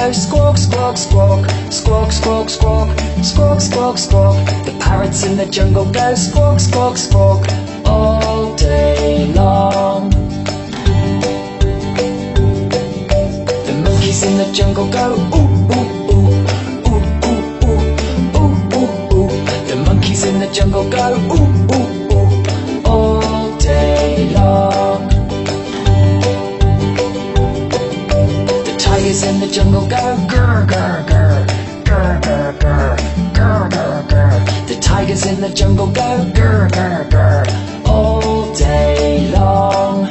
go squawk, squawk, squawk, squawk, squawk, squawk, squawk, squawk, squawk. The parrots in the jungle go squawk, squawk, squawk all day long. The monkeys in the jungle go ooh, ooh, ooh, ooh, ooh, ooh, ooh, ooh, ooh. The monkeys in the jungle go ooh, ooh, ooh all day long. The tigers in the jungle go grr, grr, grr, grr, grr, grr, grr, grr, grr. The tigers in the jungle go grr, grr, grr all day long.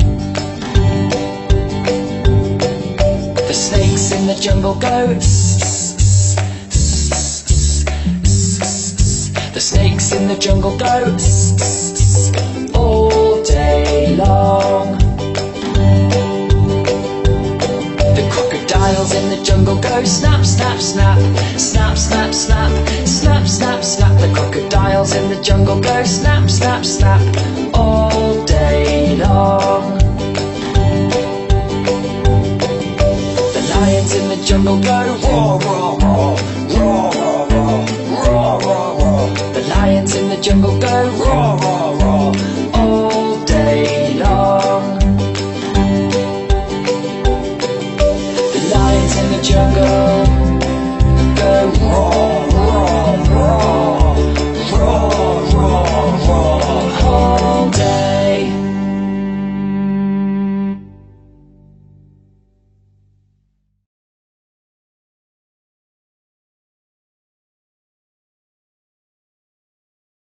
The snakes in the jungle go tss, tss, tss, tss, tss. The snakes in the jungle go tss, tss, all day long. The crocodiles in the jungle go snap, snap, snap, snap, snap, snap, snap, snap, snap. The crocodiles in the jungle go snap, snap, snap all day long. The lions in the jungle go roar, roar, roar, roar, roar, roar, roar, roar, roar. The lions in the jungle go roar.